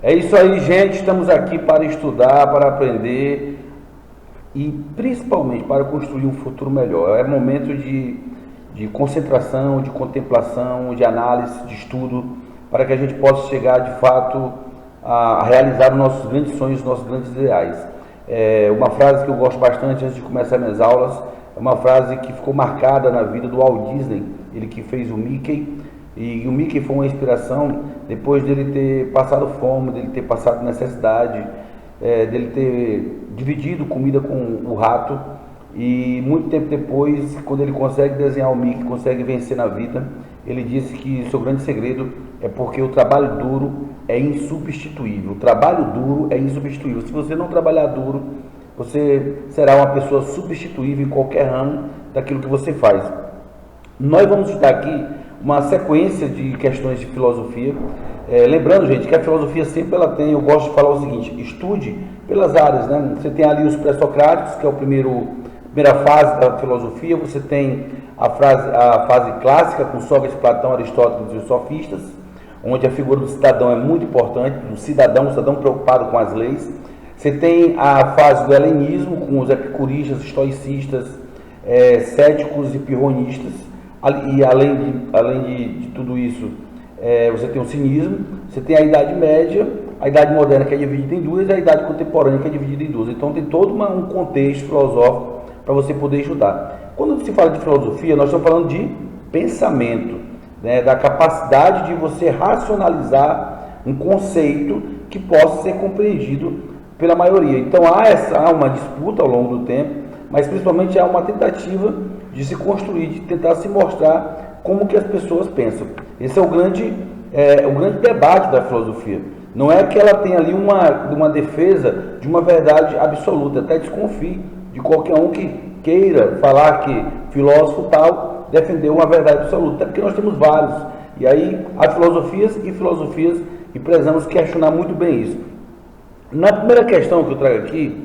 É isso aí, gente. Estamos aqui para estudar, para aprender e principalmente para construir um futuro melhor. É momento de concentração, de contemplação, de análise, de estudo, para que a gente possa chegar de fato a realizar os nossos grandes sonhos, os nossos grandes ideais. Uma frase que eu gosto bastante antes de começar minhas aulas é uma frase que ficou marcada na vida do Walt Disney, ele que fez o Mickey. E o Mickey foi uma inspiração depois dele ter passado fome, dele ter passado necessidade, dele ter dividido comida com o rato. E muito tempo depois, quando ele consegue desenhar o Mickey, consegue vencer na vida, ele disse que seu grande segredo é porque o trabalho duro é insubstituível. O trabalho duro é insubstituível. Se você não trabalhar duro, você será uma pessoa substituível em qualquer ramo daquilo que você faz. Nós vamos estudar aqui uma sequência de questões de filosofia. Lembrando, gente, que a filosofia sempre ela tem, eu gosto de falar o seguinte, estude pelas áreas, né? Você tem ali os pré-socráticos, que é a primeira fase da filosofia, você tem a fase clássica, com Sócrates, Platão, Aristóteles e os sofistas, onde a figura do cidadão é muito importante, o cidadão preocupado com as leis. Você tem a fase do helenismo, com os epicuristas, estoicistas, céticos e pirronistas. E além de tudo isso, você tem o cinismo, você tem a Idade Média, a Idade Moderna, que é dividida em duas, e a Idade Contemporânea, que é dividida em duas. Então tem todo um contexto filosófico para você poder estudar. Quando se fala de filosofia, nós estamos falando de pensamento, né, da capacidade de você racionalizar um conceito que possa ser compreendido pela maioria. Então há uma disputa ao longo do tempo, mas principalmente há uma tentativa de se construir, de tentar se mostrar como que as pessoas pensam. Esse é o grande debate da filosofia. Não é que ela tenha ali uma defesa de uma verdade absoluta. Até desconfie de qualquer um que queira falar que filósofo tal defendeu uma verdade absoluta, até porque nós temos vários. E aí há filosofias e precisamos questionar muito bem isso. Na primeira questão que eu trago aqui,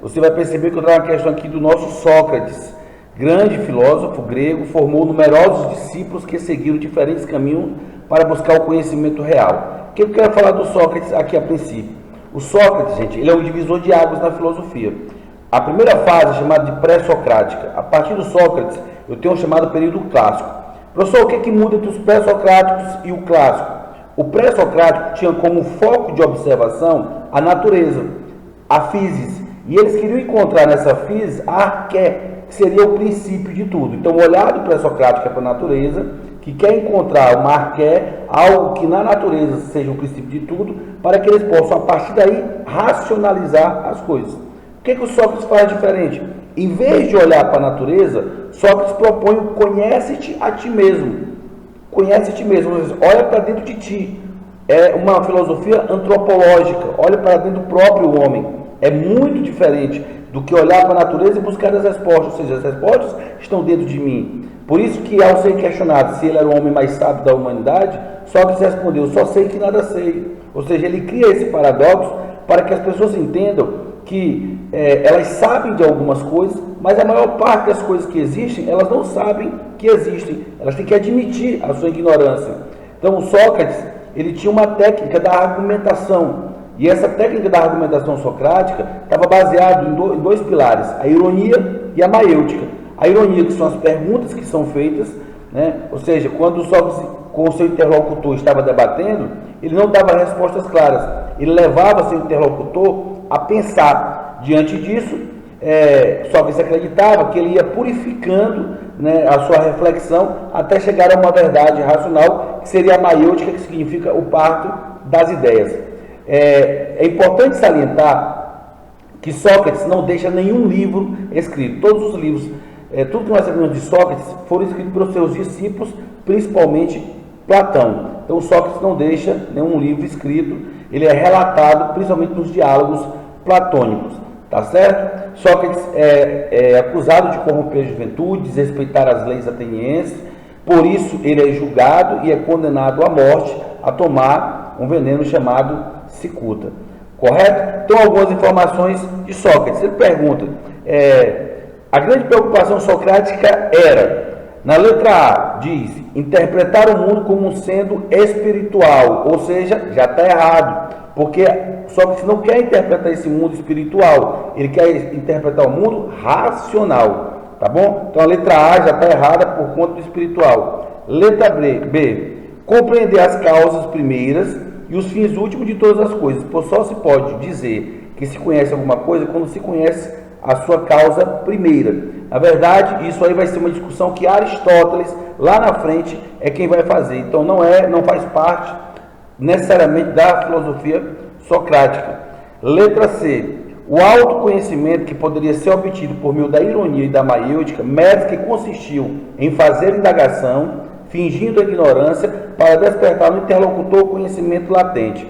você vai perceber que eu trago uma questão aqui do nosso Sócrates. Grande filósofo grego, formou numerosos discípulos que seguiram diferentes caminhos para buscar o conhecimento real. O que eu quero falar do Sócrates aqui a princípio? O Sócrates, gente, ele é um divisor de águas na filosofia. A primeira fase é chamada de pré-socrática. A partir do Sócrates, eu tenho um chamado período clássico. Professor, o que muda entre os pré-socráticos e o clássico? O pré-socrático tinha como foco de observação a natureza, a physis. E eles queriam encontrar nessa physis a arqué, que seria o princípio de tudo. Então, o olhar do pré-socrático é para a natureza, que quer encontrar uma arqué, algo que na natureza seja o princípio de tudo, para que eles possam, a partir daí, racionalizar as coisas. O que o Sócrates faz diferente? Em vez de olhar para a natureza, Sócrates propõe o conhece-te a ti mesmo. Conhece a ti mesmo, olha para dentro de ti. É uma filosofia antropológica, olha para dentro do próprio homem. É muito diferente do que olhar para a natureza e buscar as respostas, ou seja, as respostas estão dentro de mim. Por isso que, ao ser questionado se ele era o homem mais sábio da humanidade, Sócrates respondeu, só sei que nada sei. Ou seja, ele cria esse paradoxo para que as pessoas entendam que elas sabem de algumas coisas, mas a maior parte das coisas que existem, elas não sabem que existem. Elas têm que admitir a sua ignorância. Então, o Sócrates, ele tinha uma técnica da argumentação. E essa técnica da argumentação socrática estava baseada em dois pilares, a ironia e a maêutica. A ironia, que são as perguntas que são feitas, né? Ou seja, quando o Sócrates com o seu interlocutor estava debatendo, ele não dava respostas claras, ele levava seu interlocutor a pensar. Diante disso, Sócrates acreditava que ele ia purificando, né, a sua reflexão até chegar a uma verdade racional, que seria a maêutica, que significa o parto das ideias. É importante salientar que Sócrates não deixa nenhum livro escrito. Todos os livros, tudo que nós sabemos de Sócrates foram escritos pelos seus discípulos, principalmente Platão. Então Sócrates não deixa nenhum livro escrito, ele é relatado principalmente nos diálogos platônicos, tá certo? Sócrates é acusado de corromper a juventude, desrespeitar as leis atenienses, por isso ele é julgado e é condenado à morte, a tomar um veneno chamado cicuta, correto? Então, algumas informações de Sócrates. Ele pergunta, a grande preocupação socrática era, na letra A, diz, interpretar o mundo como sendo espiritual, ou seja, já está errado. Porque Sócrates não quer interpretar esse mundo espiritual, ele quer interpretar o mundo racional, tá bom? Então a letra A já está errada por conta do espiritual. Letra B, compreender as causas primeiras e os fins últimos de todas as coisas, pois só se pode dizer que se conhece alguma coisa quando se conhece a sua causa primeira. Na verdade, isso aí vai ser uma discussão que Aristóteles, lá na frente, é quem vai fazer. Então não faz parte necessariamente da filosofia socrática. Letra C. O autoconhecimento que poderia ser obtido por meio da ironia e da maiêutica, método que consistiu em fazer indagação, fingindo a ignorância, para despertar no interlocutor o conhecimento latente.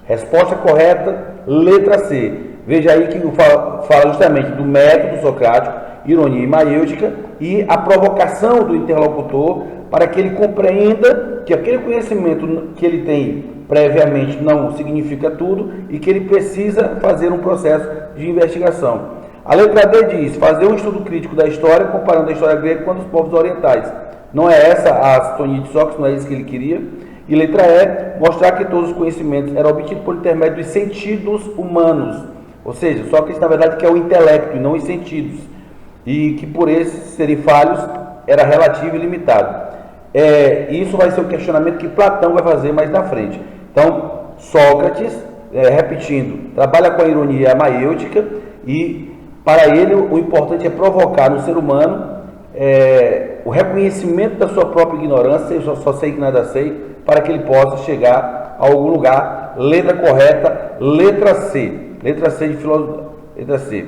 Resposta correta, letra C. Veja aí que fala justamente do método socrático, ironia e maiêutica, e a provocação do interlocutor para que ele compreenda que aquele conhecimento que ele tem previamente não significa tudo e que ele precisa fazer um processo de investigação. A letra D diz, fazer um estudo crítico da história, comparando a história grega com a dos povos orientais. Não é essa a sintonia de Sócrates, não é isso que ele queria. E letra E, mostrar que todos os conhecimentos eram obtidos por intermédio dos sentidos humanos. Ou seja, Sócrates, na verdade, quer o intelecto e não os sentidos. E que por esses serem falhos, era relativo e limitado. Isso vai ser o questionamento que Platão vai fazer mais na frente. Então, Sócrates, repetindo, trabalha com a ironia e a maiêutica, e para ele o importante é provocar no ser humano o reconhecimento da sua própria ignorância, eu só sei que nada sei, para que ele possa chegar a algum lugar. Letra correta, letra C. Letra C de filosofia. Letra C.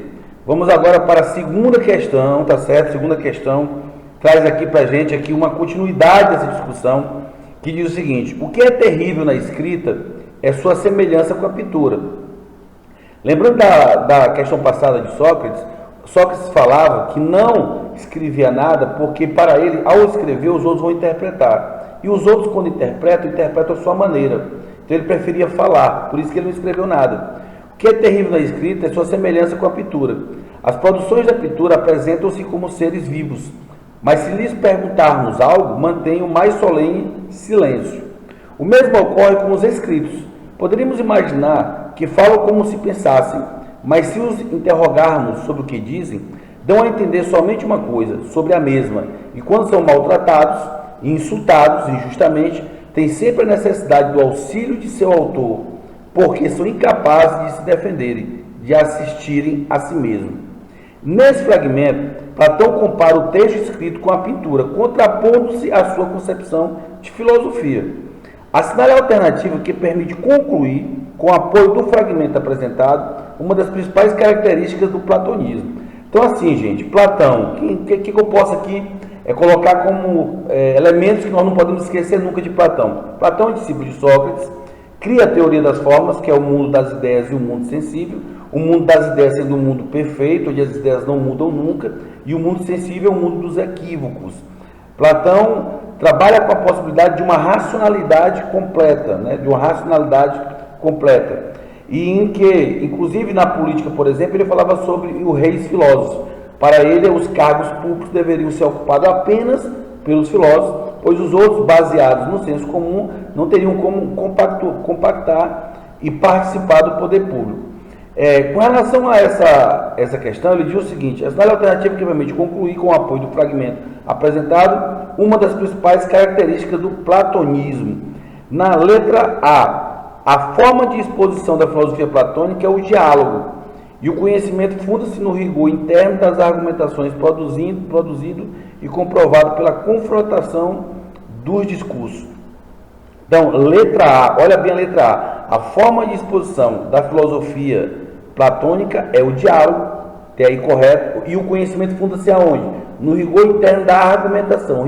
Vamos agora para a segunda questão, tá certo? Segunda questão traz aqui para a gente aqui uma continuidade dessa discussão, que diz o seguinte: o que é terrível na escrita é sua semelhança com a pintura. Lembrando da questão passada de Sócrates, Sócrates falava que não escrevia nada porque para ele, ao escrever, os outros vão interpretar. E os outros, quando interpretam a sua maneira. Então ele preferia falar, por isso que ele não escreveu nada. O que é terrível na escrita é sua semelhança com a pintura. As produções da pintura apresentam-se como seres vivos, mas se lhes perguntarmos algo, mantêm o mais solene silêncio. O mesmo ocorre com os escritos. Poderíamos imaginar que falam como se pensassem, mas se os interrogarmos sobre o que dizem, dão a entender somente uma coisa, sobre a mesma, e quando são maltratados e insultados injustamente, têm sempre a necessidade do auxílio de seu autor, porque são incapazes de se defenderem, de assistirem a si mesmos. Nesse fragmento, Platão compara o texto escrito com a pintura, contrapondo-se à sua concepção de filosofia. Assinale a alternativa que permite concluir, com apoio do fragmento apresentado, uma das principais características do platonismo. Então, assim, gente, Platão, o que eu posso aqui colocar como elementos que nós não podemos esquecer nunca de Platão? Platão é discípulo de Sócrates, cria a teoria das formas, que é o mundo das ideias e o mundo sensível, o mundo das ideias sendo um mundo perfeito, onde as ideias não mudam nunca, e o mundo sensível é o mundo dos equívocos. Platão trabalha com a possibilidade de uma racionalidade completa, e em que, inclusive na política, por exemplo, ele falava sobre os reis filósofos. Para ele, os cargos públicos deveriam ser ocupados apenas pelos filósofos, pois os outros, baseados no senso comum, não teriam como compactar e participar do poder público. Com relação a essa questão, ele diz o seguinte: a alternativa que permite concluir com o apoio do fragmento apresentado uma das principais características do platonismo. Na letra A forma de exposição da filosofia platônica é o diálogo, e o conhecimento funda-se no rigor interno das argumentações produzido e comprovado pela confrontação dos discursos. Então, letra A, olha bem a letra A. A forma de exposição da filosofia platônica é o diálogo, até aí correto, e o conhecimento funda-se aonde? No rigor interno da argumentação,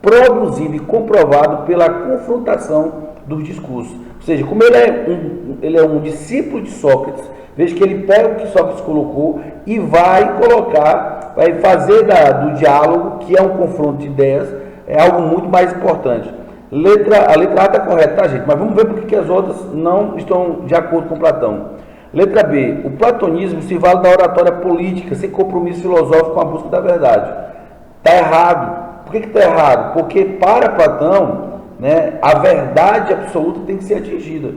produzido e comprovado pela confrontação dos discursos. Ou seja, como ele é um discípulo de Sócrates, veja que ele pega o que Sócrates colocou e vai fazer do diálogo, que é um confronto de ideias, é algo muito mais importante. A letra A está correta, tá, gente? Mas vamos ver porque que as outras não estão de acordo com Platão. Letra B. O platonismo se vale da oratória política, sem compromisso filosófico com a busca da verdade. Está errado. Por que está errado? Porque para Platão, a verdade absoluta tem que ser atingida.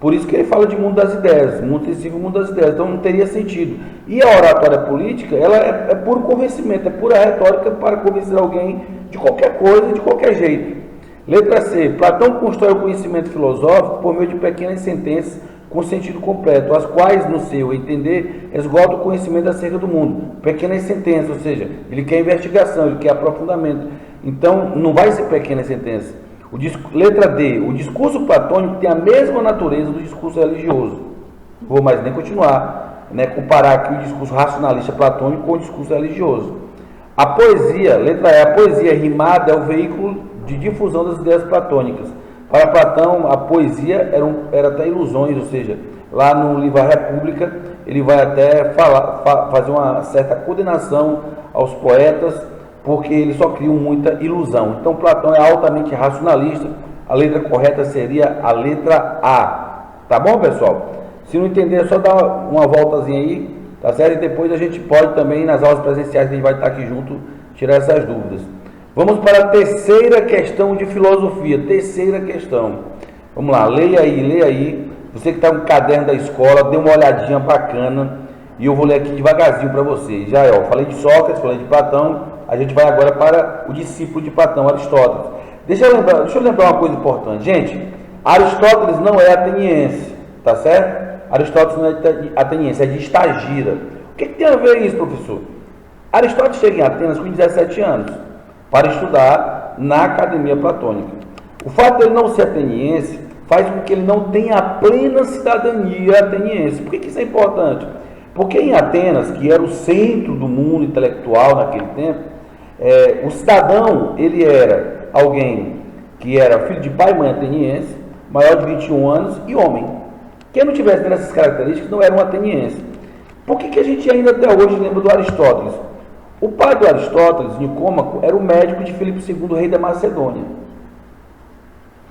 Por isso que ele fala de mundo das ideias, mundo sensível, mundo das ideias. Então não teria sentido. E a oratória política, ela é puro convencimento, é pura retórica para convencer alguém de qualquer coisa, de qualquer jeito. Letra C. Platão constrói o conhecimento filosófico por meio de pequenas sentenças com sentido completo, as quais, no seu entender, esgotam o conhecimento acerca do mundo. Pequenas sentenças, ou seja, ele quer investigação, ele quer aprofundamento. Então, não vai ser pequenas sentenças. Letra D. O discurso platônico tem a mesma natureza do discurso religioso. Vou mais nem continuar, comparar aqui o discurso racionalista platônico com o discurso religioso. A poesia, letra E, a poesia rimada é o veículo de difusão das ideias platônicas. Para Platão, a poesia era até ilusões, ou seja, lá no livro A República, ele vai até fazer uma certa condenação aos poetas, porque eles só criam muita ilusão. Então, Platão é altamente racionalista, a letra correta seria a letra A. Tá bom, pessoal? Se não entender, é só dar uma voltazinha aí, tá certo? E depois a gente pode também, nas aulas presenciais que a gente vai estar aqui junto, tirar essas dúvidas. Vamos para a terceira questão de filosofia. Terceira questão. Vamos lá, leia aí. Você que está com o caderno da escola, dê uma olhadinha bacana. E eu vou ler aqui devagarzinho para vocês. Já falei de Sócrates, falei de Platão. A gente vai agora para o discípulo de Platão, Aristóteles. Deixa eu lembrar uma coisa importante. Gente, Aristóteles não é ateniense, tá certo? Aristóteles não é ateniense, é de Estagira. O que tem a ver isso, professor? Aristóteles chega em Atenas com 17 anos. Para estudar na academia platônica. O fato de ele não ser ateniense faz com que ele não tenha a plena cidadania ateniense. Por que isso é importante? Porque em Atenas, que era o centro do mundo intelectual naquele tempo, o cidadão, ele era alguém que era filho de pai e mãe ateniense, maior de 21 anos e homem. Quem não tivesse essas características não era um ateniense. Por que a gente ainda até hoje lembra do Aristóteles? O pai do Aristóteles, Nicômaco, era o médico de Filipe II, rei da Macedônia.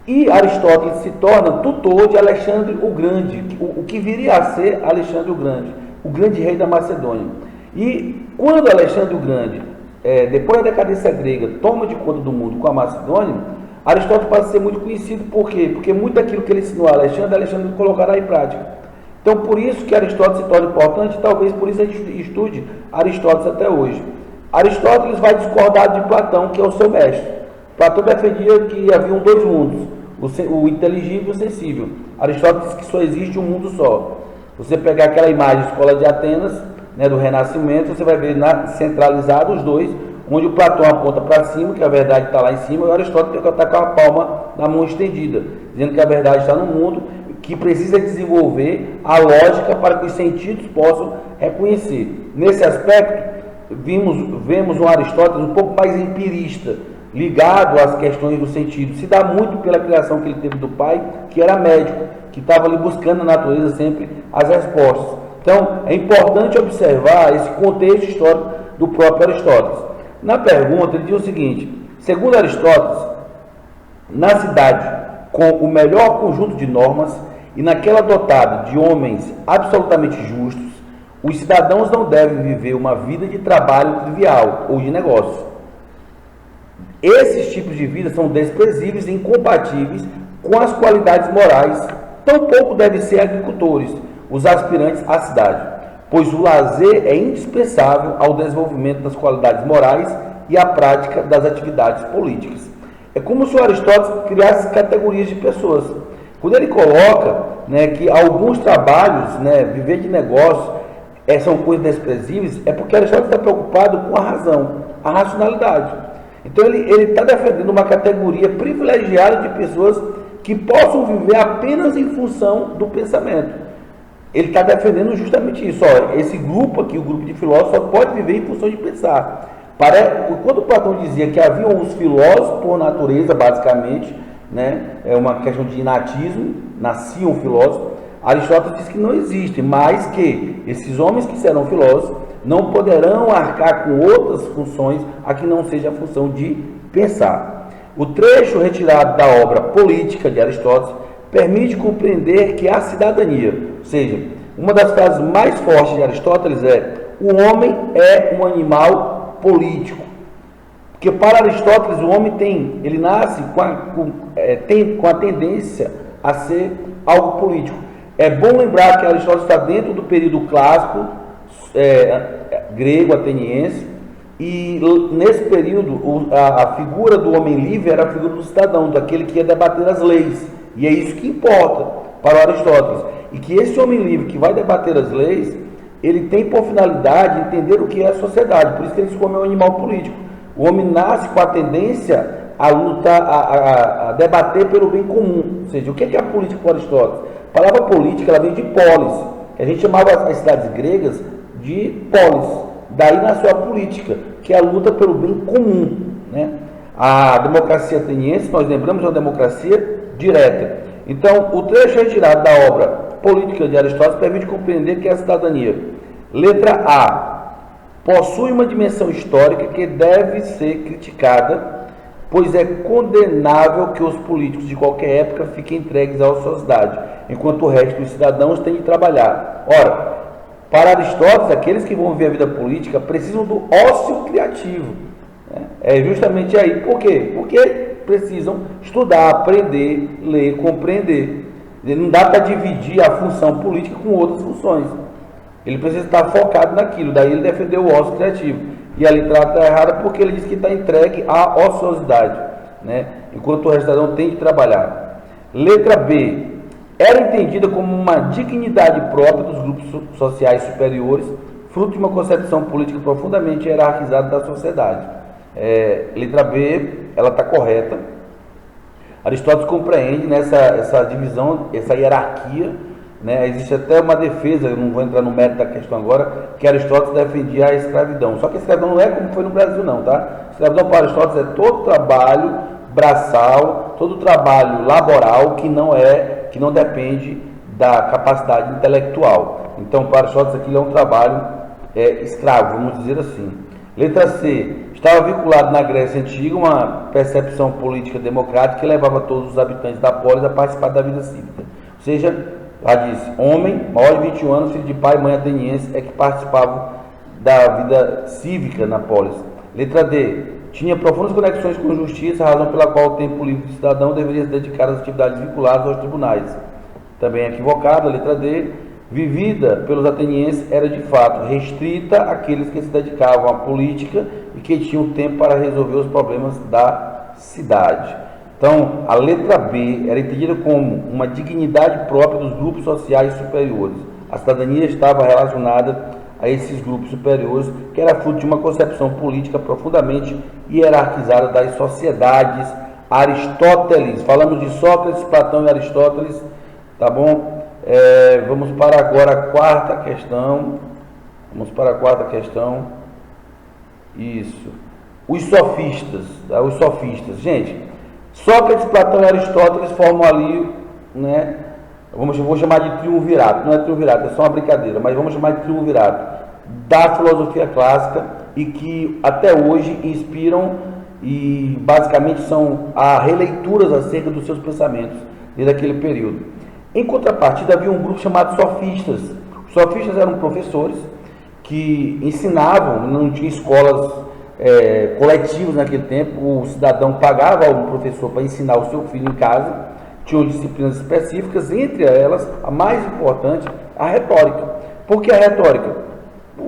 E Aristóteles se torna tutor de Alexandre o Grande, o que viria a ser Alexandre o grande rei da Macedônia. E quando Alexandre o Grande, depois da decadência grega, toma de conta do mundo com a Macedônia, Aristóteles passa a ser muito conhecido. Por quê? Porque muito daquilo que ele ensinou a Alexandre colocará em prática. Então, por isso que Aristóteles se torna importante, e talvez por isso a gente estude Aristóteles até hoje. Aristóteles vai discordar de Platão, que é o seu mestre. Platão defendia que haviam dois mundos, o inteligível e o sensível. Aristóteles diz que só existe um mundo só. Você pegar aquela imagem de escola de Atenas, do Renascimento, você vai ver centralizado os dois, onde o Platão aponta para cima, que a verdade está lá em cima, e o Aristóteles está com a palma na mão estendida, dizendo que a verdade está no mundo, que precisa desenvolver a lógica para que os sentidos possam reconhecer. Nesse aspecto, vemos um Aristóteles um pouco mais empirista, ligado às questões do sentido. Se dá muito pela criação que ele teve do pai, que era médico, que estava ali buscando na natureza sempre as respostas. Então, é importante observar esse contexto histórico do próprio Aristóteles. Na pergunta, ele diz o seguinte: segundo Aristóteles, na cidade com o melhor conjunto de normas e naquela dotada de homens absolutamente justos, os cidadãos não devem viver uma vida de trabalho trivial ou de negócio. Esses tipos de vida são desprezíveis e incompatíveis com as qualidades morais. Tampouco devem ser agricultores, os aspirantes à cidade, pois o lazer é indispensável ao desenvolvimento das qualidades morais e à prática das atividades políticas. É como se o Aristóteles criasse categorias de pessoas. Quando ele coloca que alguns trabalhos, viver de negócio, são coisas desprezíveis, é porque Aristóteles está preocupado com a razão, a racionalidade. Então ele está defendendo uma categoria privilegiada de pessoas que possam viver apenas em função do pensamento. Ele está defendendo justamente isso. Esse grupo aqui, o grupo de filósofos, só pode viver em função de pensar. Quando Platão dizia que haviam os filósofos por natureza, basicamente, é uma questão de inatismo, nasciam filósofos, Aristóteles diz que não existe, mas que esses homens que serão filósofos não poderão arcar com outras funções a que não seja a função de pensar. O trecho retirado da obra Política de Aristóteles permite compreender que a cidadania, ou seja, uma das frases mais fortes de Aristóteles é: o homem é um animal político. Porque para Aristóteles o homem ele nasce com a tendência a ser algo político. É bom lembrar que Aristóteles está dentro do período clássico grego, ateniense, e nesse período a figura do homem livre era a figura do cidadão, daquele que ia debater as leis, e é isso que importa para o Aristóteles, e que esse homem livre que vai debater as leis, ele tem por finalidade entender o que é a sociedade, por isso que ele se come um animal político. O homem nasce com a tendência a lutar, a debater pelo bem comum. Ou seja, o que é a política para Aristóteles? A palavra política, ela vem de polis, que a gente chamava as cidades gregas de polis. Daí nasceu a política, que é a luta pelo bem comum, né? A democracia ateniense, nós lembramos, é uma democracia direta. Então, o trecho retirado da obra Política de Aristóteles permite compreender que a cidadania, letra A, possui uma dimensão histórica que deve ser criticada, pois é condenável que os políticos de qualquer época fiquem entregues à ociosidade, enquanto o resto dos cidadãos tem de trabalhar. Ora, para Aristóteles, aqueles que vão viver a vida política precisam do ócio criativo. Né? É justamente aí. Por quê? Porque precisam estudar, aprender, ler, compreender. Não dá para dividir a função política com outras funções. Ele precisa estar focado naquilo. Daí ele defendeu o ócio criativo. E a literatura está errada porque ele diz que está entregue à ociosidade, né? Enquanto o resto do cidadão tem de trabalhar. Letra B. Era entendida como uma dignidade própria dos grupos sociais superiores, fruto de uma concepção política profundamente hierarquizada da sociedade. Letra B, ela está correta. Aristóteles compreende essa divisão, essa hierarquia, né? Existe até uma defesa, eu não vou entrar no mérito da questão agora, que Aristóteles defendia a escravidão. Só que a escravidão não é como foi no Brasil não, tá? A escravidão para Aristóteles é todo trabalho braçal, todo trabalho laboral que não depende da capacidade intelectual. Então, para Aristóteles aquilo é um trabalho escravo, vamos dizer assim. Letra C. Estava vinculado na Grécia Antiga uma percepção política democrática que levava todos os habitantes da polis a participar da vida cívica. Ou seja, lá diz, homem, maior de 21 anos, filho de pai e mãe ateniense, é que participavam da vida cívica na polis. Letra D. Tinha profundas conexões com a justiça, razão pela qual o tempo livre do cidadão deveria se dedicar às atividades vinculadas aos tribunais. Também equivocada, letra D. Vivida pelos atenienses era de fato restrita àqueles que se dedicavam à política e que tinham tempo para resolver os problemas da cidade. Então, a letra B era entendida como uma dignidade própria dos grupos sociais superiores. A cidadania estava relacionada a esses grupos superiores, que era fruto de uma concepção política profundamente hierarquizada das sociedades aristotélicas. Falamos de Sócrates, Platão e Aristóteles, tá bom? Vamos para agora a quarta questão. Isso. Os sofistas. Tá? Os sofistas. Gente, Sócrates, Platão e Aristóteles formam ali, né? Vou chamar de triunvirato. Não é triunvirato, é só uma brincadeira, mas vamos chamar de triunvirato da filosofia clássica e que até hoje inspiram e basicamente são releituras acerca dos seus pensamentos desde aquele período. Em contrapartida, havia um grupo chamado sofistas. Os sofistas eram professores que ensinavam, não tinha escolas coletivas naquele tempo, o cidadão pagava um professor para ensinar o seu filho em casa, tinham disciplinas específicas, entre elas, a mais importante, a retórica. Por que a retórica?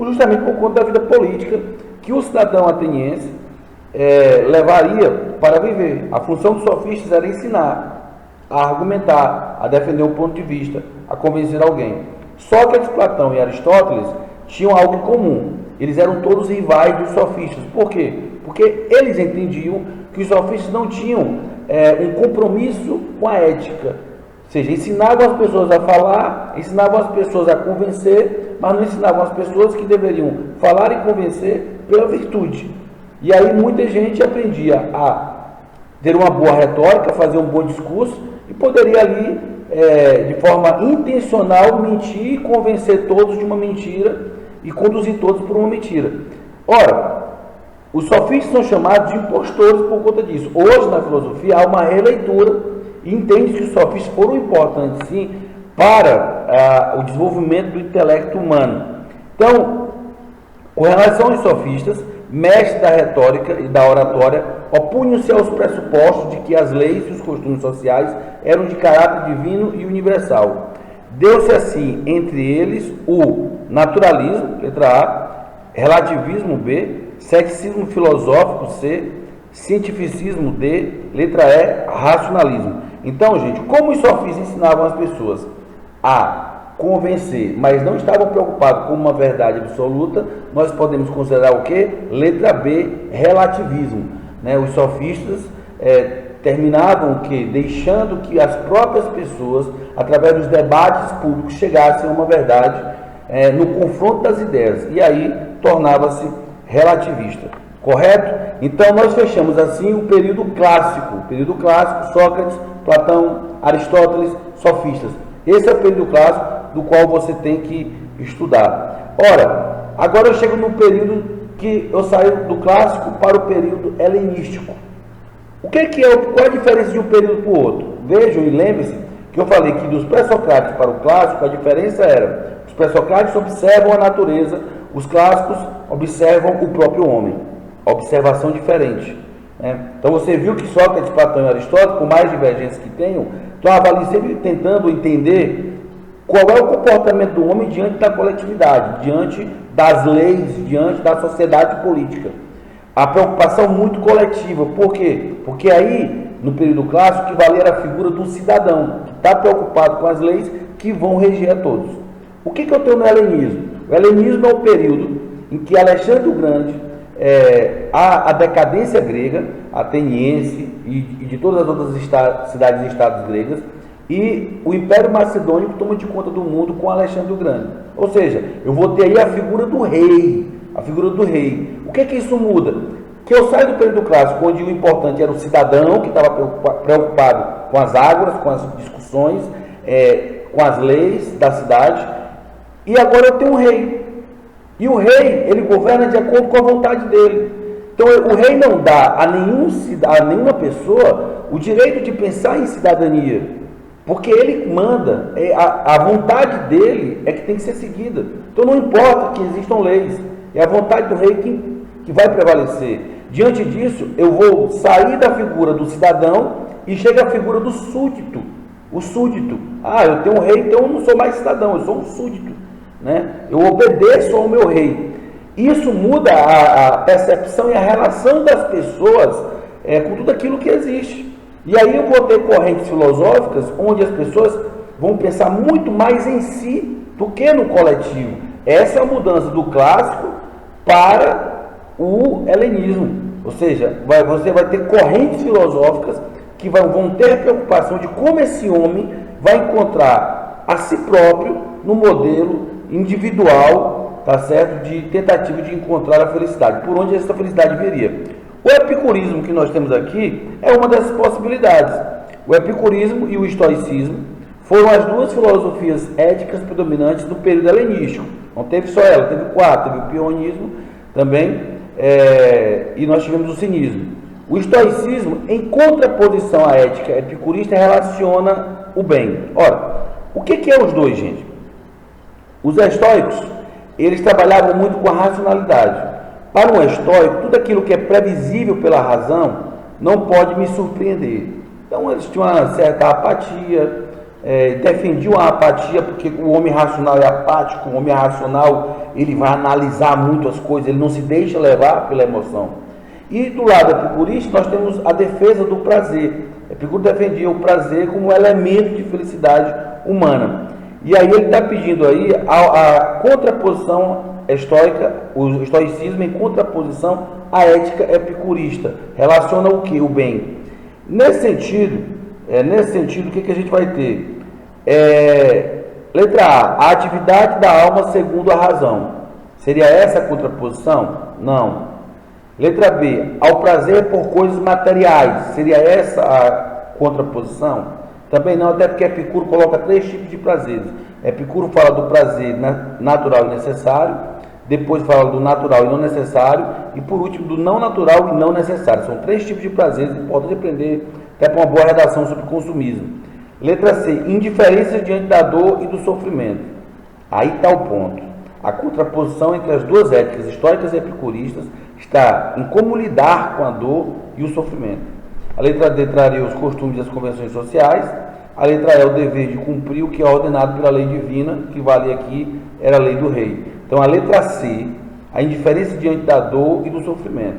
Justamente por conta da vida política que o cidadão ateniense levaria para viver. A função dos sofistas era ensinar, a argumentar, a defender um ponto de vista, a convencer alguém. Sócrates, Platão e Aristóteles tinham algo em comum. Eles eram todos rivais dos sofistas. Por quê? Porque eles entendiam que os sofistas não tinham um compromisso com a ética. Ou seja, ensinavam as pessoas a falar, ensinavam as pessoas a convencer, mas não ensinavam as pessoas que deveriam falar e convencer pela virtude. E aí muita gente aprendia a ter uma boa retórica, fazer um bom discurso e poderia ali, de forma intencional, mentir e convencer todos de uma mentira e conduzir todos por uma mentira. Ora, os sofistas são chamados de impostores por conta disso. Hoje, na filosofia, há uma releitura e entende que os sofistas foram importantes, sim, para o desenvolvimento do intelecto humano. Então, com relação aos sofistas, mestres da retórica e da oratória, opunham-se aos pressupostos de que as leis e os costumes sociais eram de caráter divino e universal. Deu-se assim, entre eles, o naturalismo, letra A, relativismo, B, ceticismo filosófico, C, cientificismo, D, letra E, racionalismo. Então, gente, como os sofistas ensinavam as pessoas a convencer, mas não estavam preocupados com uma verdade absoluta, nós podemos considerar o que? Letra B, relativismo. Né? Os sofistas terminavam o que? Deixando que as próprias pessoas, através dos debates públicos, chegassem a uma verdade no confronto das ideias, e aí tornava-se relativista. Correto? Então nós fechamos assim o período clássico. Período clássico, Sócrates, Platão, Aristóteles, sofistas. Esse é o período clássico do qual você tem que estudar. Ora, agora eu chego no período que eu saio do clássico para o período helenístico. O que é, qual a diferença de um período para o outro? Vejam e lembrem-se que eu falei que dos pré-socráticos para o clássico a diferença era: os pré-socráticos observam a natureza, os clássicos observam o próprio homem. Observação diferente. Né? Então você viu que Sócrates, Platão e Aristóteles, por mais divergências que tenham, estavam ali sempre tentando entender qual é o comportamento do homem diante da coletividade, diante das leis, diante da sociedade política. A preocupação muito coletiva. Por quê? Porque aí, no período clássico, que valia a figura do cidadão, que está preocupado com as leis que vão reger a todos. O que eu tenho no helenismo? O helenismo é o período em que Alexandre o Grande, a decadência grega, ateniense e de todas as outras cidades e estados gregas, e o Império Macedônico toma de conta do mundo com Alexandre o Grande. Ou seja, eu vou ter aí a figura do rei. A figura do rei. O que isso muda? Que eu saio do período clássico, onde o importante era o cidadão, que estava preocupado com as ágoras, com as discussões, com as leis da cidade, e agora eu tenho um rei. E o rei, ele governa de acordo com a vontade dele. Então o rei não dá a nenhuma pessoa o direito de pensar em cidadania, porque ele manda, a vontade dele é que tem que ser seguida. Então não importa que existam leis, é a vontade do rei que vai prevalecer. Diante disso, eu vou sair da figura do cidadão e chega a figura do súdito. O súdito. Eu tenho um rei, então eu não sou mais cidadão, eu sou um súdito. Né? Eu obedeço ao meu rei. Isso muda a percepção e a relação das pessoas com tudo aquilo que existe. E aí eu vou ter correntes filosóficas onde as pessoas vão pensar muito mais em si do que no coletivo. Essa é a mudança do clássico para o helenismo. Ou seja, você vai ter correntes filosóficas que vão ter a preocupação de como esse homem vai encontrar a si próprio no modelo individual, tá certo? De tentativa de encontrar a felicidade. Por onde essa felicidade viria? O epicurismo que nós temos aqui é uma dessas possibilidades. O epicurismo e o estoicismo foram as duas filosofias éticas predominantes do período helenístico. Não teve só ela, teve quatro, teve o pionismo também, e nós tivemos o cinismo. O estoicismo, em contraposição à ética epicurista, relaciona o bem. Ora, o que é os dois, gente? Os estoicos, eles trabalhavam muito com a racionalidade. Para um estoico, tudo aquilo que é previsível pela razão não pode me surpreender. Então eles tinham uma certa apatia, defendiam a apatia, porque o homem racional é apático, o homem racional ele vai analisar muito as coisas, ele não se deixa levar pela emoção. E do lado epicurista nós temos a defesa do prazer. Epicuro defendia o prazer como elemento de felicidade humana. E aí ele está pedindo aí a contraposição estoica, o estoicismo em contraposição à ética epicurista. Relaciona o que? O bem. Nesse sentido, o que a gente vai ter? Letra A, a atividade da alma segundo a razão. Seria essa a contraposição? Não. Letra B, ao prazer por coisas materiais. Seria essa a contraposição? Também não, até porque Epicuro coloca 3 tipos de prazeres. Epicuro fala do prazer natural e necessário, depois fala do natural e não necessário, e por último do não natural e não necessário. São 3 tipos de prazeres, importante aprender até para uma boa redação sobre consumismo. Letra C, indiferença diante da dor e do sofrimento. Aí está o ponto. A contraposição entre as duas éticas, estoicas e epicuristas, está em como lidar com a dor e o sofrimento. A letra D traria os costumes e as convenções sociais. A letra E é o dever de cumprir o que é ordenado pela lei divina, que vale aqui era a lei do rei. Então a letra C, a indiferença diante da dor e do sofrimento.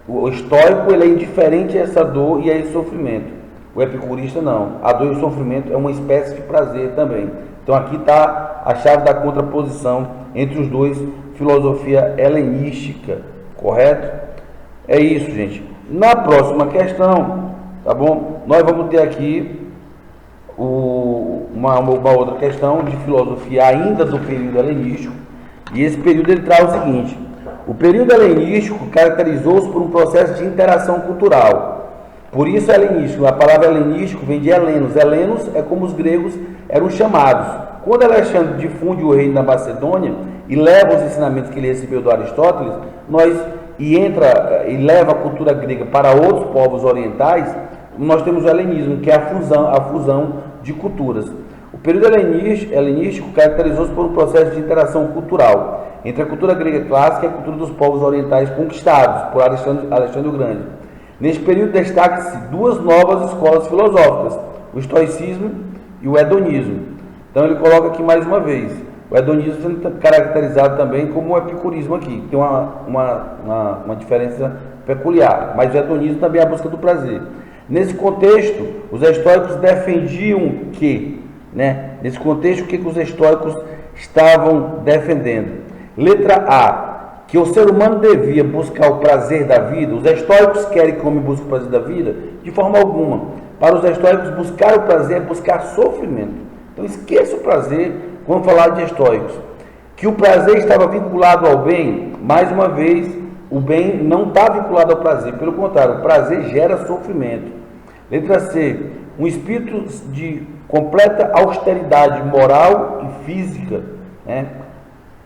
O estoico ele é indiferente a essa dor e a esse sofrimento. O epicurista não. A dor e o sofrimento é uma espécie de prazer também. Então aqui está a chave da contraposição entre os dois, filosofia helenística, correto? É isso, gente. Na próxima questão, tá bom? Nós vamos ter aqui uma outra questão de filosofia ainda do período helenístico. E esse período ele traz o seguinte: o período helenístico caracterizou-se por um processo de interação cultural. Por isso helenístico, a palavra helenístico vem de helenos. Helenos é como os gregos eram chamados. Quando Alexandre difunde o reino da Macedônia e leva os ensinamentos que ele recebeu do Aristóteles, e leva a cultura grega para outros povos orientais, nós temos o helenismo, que é a fusão de culturas. O período helenístico caracterizou-se por um processo de interação cultural entre a cultura grega clássica e a cultura dos povos orientais conquistados por Alexandre o Grande. Neste período destacam-se duas novas escolas filosóficas, o estoicismo e o hedonismo. Então ele coloca aqui mais uma vez, o hedonismo sendo caracterizado também como o epicurismo aqui, tem uma diferença peculiar, mas o hedonismo também é a busca do prazer. Nesse contexto, os estoicos defendiam que, nesse contexto, o que os estoicos estavam defendendo? Letra A, que o ser humano devia buscar o prazer da vida. Os estoicos querem que o homem busque o prazer da vida? De forma alguma. Para os estoicos, buscar o prazer é buscar sofrimento. Então esqueça o prazer quando falar de estoicos. Que o prazer estava vinculado ao bem, mais uma vez, o bem não está vinculado ao prazer. Pelo contrário, o prazer gera sofrimento. Letra C, um espírito de completa austeridade moral e física,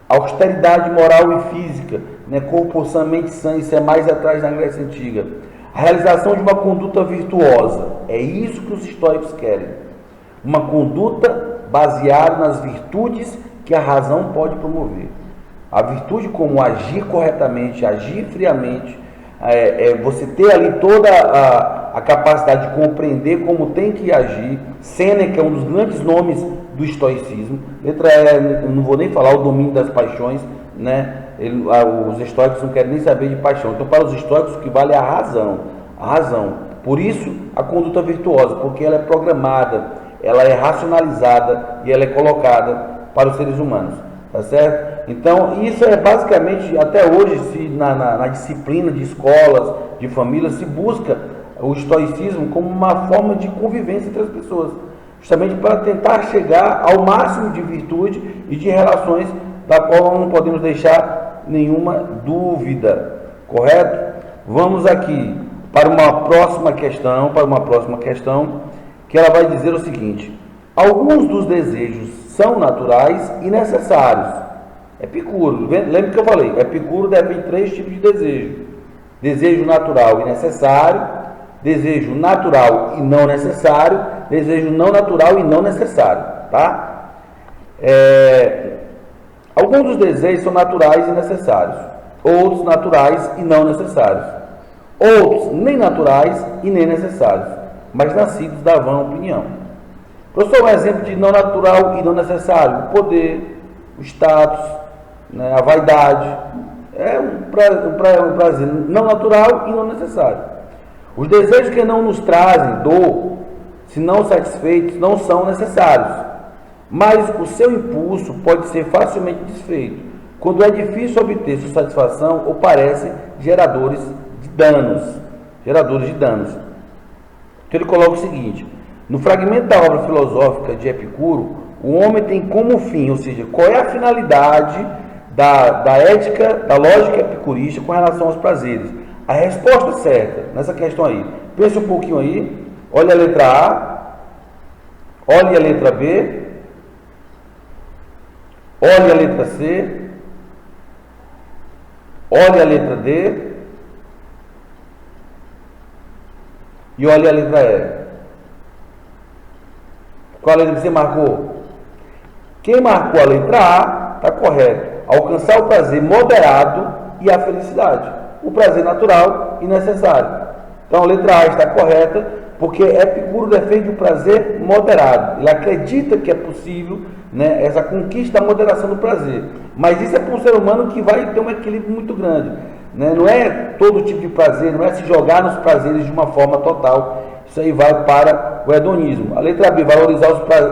austeridade moral e física, corpo sã, mente sã, isso é mais atrás da Grécia Antiga. A realização de uma conduta virtuosa, é isso que os estoicos querem. Uma conduta baseada nas virtudes que a razão pode promover. A virtude como agir corretamente, agir friamente, você ter ali toda a capacidade de compreender como tem que agir. Sêneca é um dos grandes nomes do estoicismo. Letra E, eu não vou nem falar o domínio das paixões, os estoicos não querem nem saber de paixão. Então, para os estoicos, o que vale é a razão. A razão. Por isso, a conduta virtuosa, porque ela é programada, ela é racionalizada e ela é colocada para os seres humanos. Tá certo? Então, isso é basicamente, até hoje, na disciplina de escolas, de famílias, se busca o estoicismo como uma forma de convivência entre as pessoas, justamente para tentar chegar ao máximo de virtude e de relações da qual não podemos deixar nenhuma dúvida, correto? Vamos aqui para uma próxima questão, que ela vai dizer o seguinte: alguns dos desejos são naturais e necessários. Epicuro, lembra que eu falei, Epicuro defende 3 tipos de desejo: desejo natural e necessário, desejo natural e não necessário, desejo não natural e não necessário, tá? Alguns dos desejos são naturais e necessários, outros naturais e não necessários, outros nem naturais e nem necessários, mas nascidos da vã opinião. Professor, um exemplo de não natural e não necessário: o poder, o status, a vaidade. É um prazer não natural e não necessário. Os desejos que não nos trazem dor, se não satisfeitos, não são necessários, mas o seu impulso pode ser facilmente desfeito quando é difícil obter sua satisfação ou parecem geradores de danos. Então ele coloca o seguinte: no fragmento da obra filosófica de Epicuro, o homem tem como fim, ou seja, qual é a finalidade da ética, da lógica epicurista com relação aos prazeres? A resposta certa nessa questão aí, pense um pouquinho aí, olha a letra A, olhe a letra B, olhe a letra C, olhe a letra D e olhe a letra E. Qual letra você marcou? Quem marcou a letra A está correto. Alcançar o prazer moderado e a felicidade. O prazer natural e necessário. Então a letra A está correta, porque Epicuro defende o prazer moderado. Ele acredita que é possível, né, essa conquista da moderação do prazer. Mas isso é para um ser humano que vai ter um equilíbrio muito grande. Né? Não é todo tipo de prazer, não é se jogar nos prazeres de uma forma total. Isso aí vai para o hedonismo. A letra B, valorizar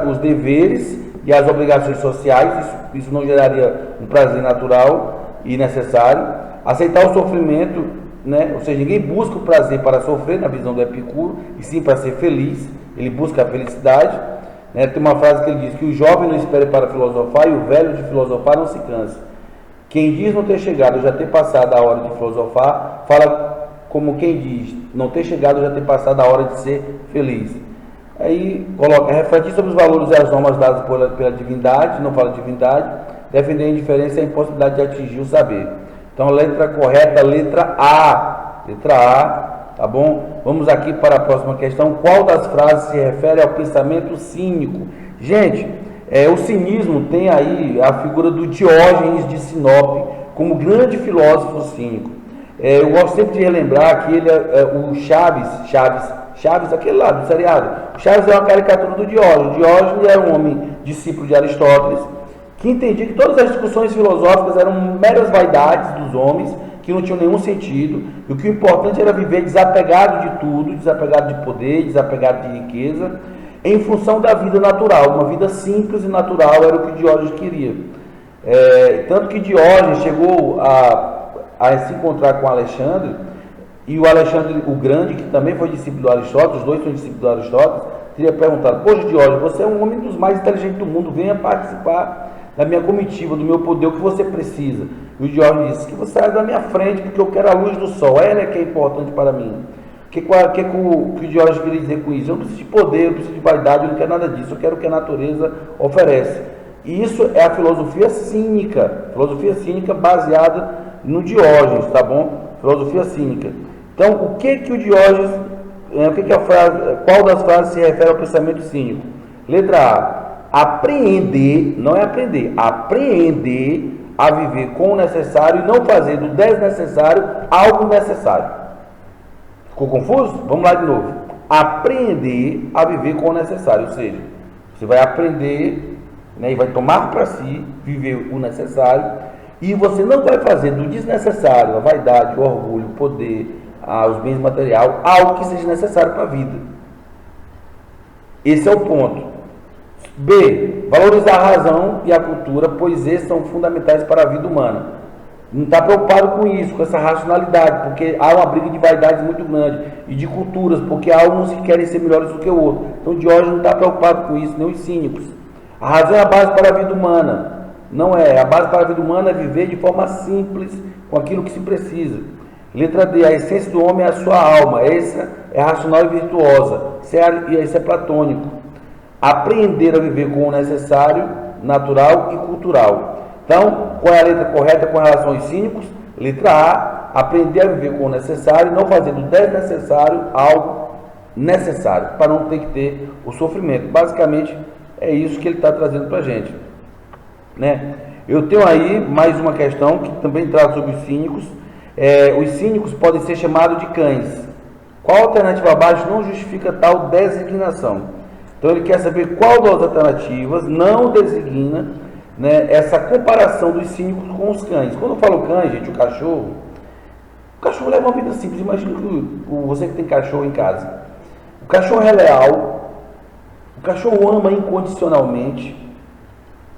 os deveres e as obrigações sociais. Isso não geraria um prazer natural e necessário. Aceitar o sofrimento, né? Ou seja, ninguém busca o prazer para sofrer, na visão do Epicuro, e sim para ser feliz. Ele busca a felicidade. Né? Tem uma frase que ele diz que o jovem não espere para filosofar e o velho de filosofar não se cansa. Quem diz não ter chegado, já ter passado a hora de filosofar, fala como quem diz não ter chegado, já ter passado a hora de ser feliz. Aí coloca, refletir sobre os valores e as normas dadas pela divindade, não fala divindade, defender a indiferença e a impossibilidade de atingir o saber. Então, letra correta, letra A. Letra A, tá bom? Vamos aqui para a próxima questão. Qual das frases se refere ao pensamento cínico? Gente, o cinismo tem aí a figura do Diógenes de Sinope como grande filósofo cínico. Eu gosto sempre de relembrar que ele o Chaves, aquele lá do seriado. O Chaves é uma caricatura do Diógenes. Diógenes era um homem discípulo de Aristóteles, que entendia que todas as discussões filosóficas eram meras vaidades dos homens, que não tinham nenhum sentido, e o que o importante era viver desapegado de tudo, desapegado de poder, desapegado de riqueza, em função da vida natural, uma vida simples e natural era o que Diógenes queria. Tanto que Diógenes chegou a se encontrar com Alexandre, e o Alexandre o Grande, que também foi discípulo do Aristóteles, os dois são discípulos do Aristóteles, teria perguntado: poxa, Diógenes, você é um homem dos mais inteligentes do mundo, venha participar da minha comitiva, do meu poder, o que você precisa? E o Diógenes disse: que você saia da minha frente, porque eu quero a luz do sol, ela é que é importante para mim. O que o Diógenes queria dizer com isso? Eu não preciso de poder, eu não preciso de vaidade, eu não quero nada disso, eu quero o que a natureza oferece. E isso é a filosofia cínica baseada no Diógenes, tá bom? Filosofia cínica. Então, o que o Diógenes, qual das frases se refere ao pensamento cínico? Letra A. Apreender, não é aprender, apreender a viver com o necessário e não fazer do desnecessário algo necessário. Ficou confuso? Vamos lá de novo. Apreender a viver com o necessário, ou seja, você vai aprender, né, e vai tomar para si, viver o necessário, e você não vai fazer do desnecessário, a vaidade, o orgulho, o poder, os bens materiais, algo que seja necessário para a vida. Esse é o ponto. B. Valorizar a razão e a cultura, pois esses são fundamentais para a vida humana. Não está preocupado com isso, com essa racionalidade, porque há uma briga de vaidades muito grande, e de culturas, porque há uns que querem ser melhores do que o outro. Então Diógenes não está preocupado com isso, nem os cínicos. A razão é a base para a vida humana. Não é. A base para a vida humana é viver de forma simples, com aquilo que se precisa. Letra D. A essência do homem é a sua alma. Essa é racional e virtuosa. Isso é platônico. Aprender a viver com o necessário, natural e cultural. Então, qual é a letra correta com relação aos cínicos? Letra A. Aprender a viver com o necessário, não fazer do desnecessário algo necessário, para não ter que ter o sofrimento. Basicamente, é isso que ele está trazendo para a gente. Né? Eu tenho aí mais uma questão que também trata sobre os cínicos. Os cínicos podem ser chamados de cães. Qual alternativa abaixo não justifica tal designação? Então ele quer saber qual das alternativas não designa, né, essa comparação dos cínicos com os cães. Quando eu falo cães, gente, o cachorro leva uma vida simples. Imagina você que tem cachorro em casa. O cachorro é leal, o cachorro ama incondicionalmente,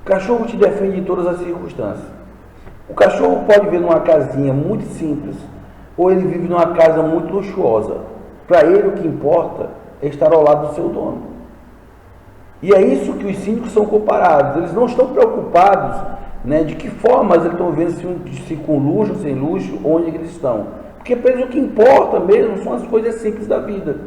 o cachorro te defende em todas as circunstâncias. O cachorro pode viver numa casinha muito simples, ou ele vive numa casa muito luxuosa. Para ele o que importa é estar ao lado do seu dono. E é isso que os cínicos são comparados. Eles não estão preocupados, né, de que forma eles estão vivendo, se com luxo, sem luxo, onde eles estão. Porque para eles o que importa mesmo são as coisas simples da vida.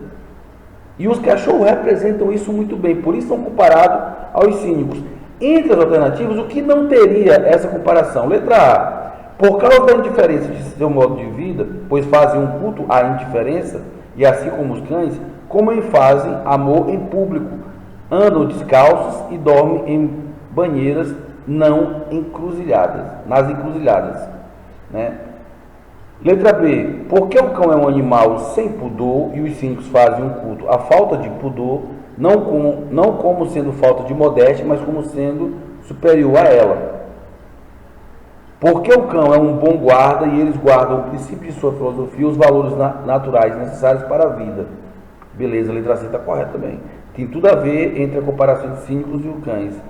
E os cachorros representam isso muito bem. Por isso são comparados aos cínicos. Entre as alternativas, o que não teria essa comparação? Letra A. Por causa da indiferença de seu modo de vida, pois fazem um culto à indiferença, e assim como os cães, como fazem amor em público, andam descalços e dormem em banheiras não encruzilhadas, nas encruzilhadas, né? Letra B. Por que o cão é um animal sem pudor e os cínicos fazem um culto à falta de pudor, não como sendo falta de modéstia, mas como sendo superior a ela? Porque o cão é um bom guarda e eles guardam o princípio de sua filosofia e os valores naturais necessários para a vida. Beleza, a letra C está correta também. Tem tudo a ver entre a comparação de cínicos e os cães.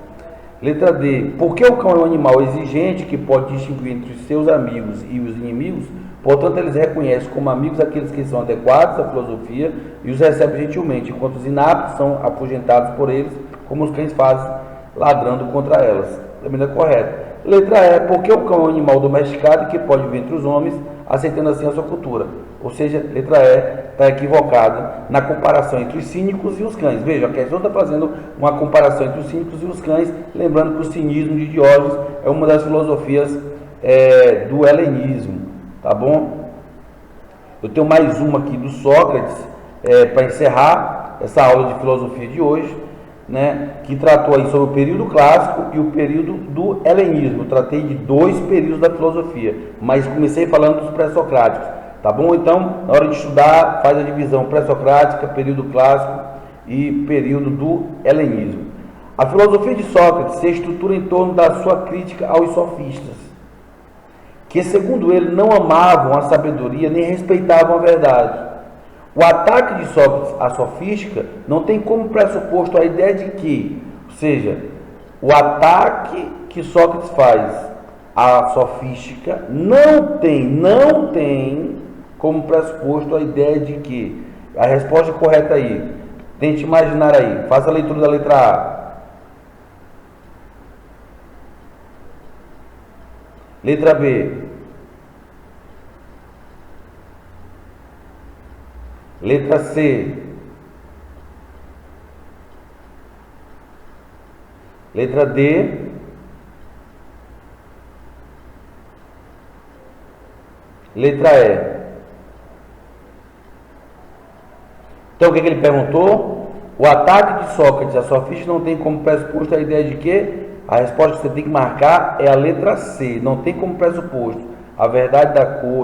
Letra D. Porque o cão é um animal exigente que pode distinguir entre os seus amigos e os inimigos, portanto eles reconhecem como amigos aqueles que são adequados à filosofia e os recebem gentilmente, enquanto os inaptos são afugentados por eles, como os cães fazem, ladrando contra elas. Também é correto. Letra E. Porque o cão é um animal domesticado que pode viver entre os homens, aceitando assim a sua cultura. Ou seja, letra E está equivocada na comparação entre os cínicos e os cães. Veja, a questão está fazendo uma comparação entre os cínicos e os cães, lembrando que o cinismo de Diógenes é uma das filosofias do helenismo, tá bom? Eu tenho mais uma aqui do Sócrates, para encerrar essa aula de filosofia de hoje, né, que tratou aí sobre o período clássico e o período do helenismo. Eu tratei de dois períodos da filosofia, mas comecei falando dos pré-socráticos, tá bom? Então, na hora de estudar, faz a divisão pré-socrática, período clássico e período do helenismo. A filosofia de Sócrates se estrutura em torno da sua crítica aos sofistas, que, segundo ele, não amavam a sabedoria nem respeitavam a verdade. O ataque de Sócrates à sofística não tem como pressuposto a ideia de que, ou seja, o ataque que Sócrates faz à sofística não tem como pressuposto a ideia de que, a resposta correta aí, tente imaginar aí, faça a leitura da letra A. Letra B. Letra C. Letra D. Letra E. Então, o que ele perguntou? O ataque de Sócrates à sofística não tem como pressuposto a ideia de que? A resposta que você tem que marcar é a letra C. Não tem como pressuposto. A verdade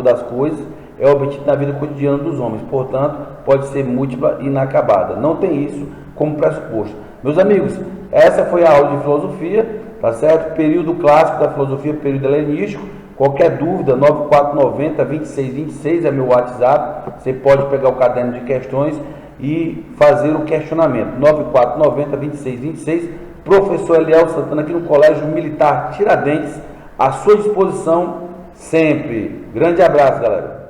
das coisas é obtida na vida cotidiana dos homens. Portanto, pode ser múltipla e inacabada. Não tem isso como pressuposto. Meus amigos, essa foi a aula de filosofia, tá certo? Período clássico da filosofia, período helenístico. Qualquer dúvida, 9490-2626 é meu WhatsApp. Você pode pegar o caderno de questões e fazer o questionamento. 9490-2626. Professor Eliel Santana aqui no Colégio Militar Tiradentes, à sua disposição sempre. Grande abraço, galera.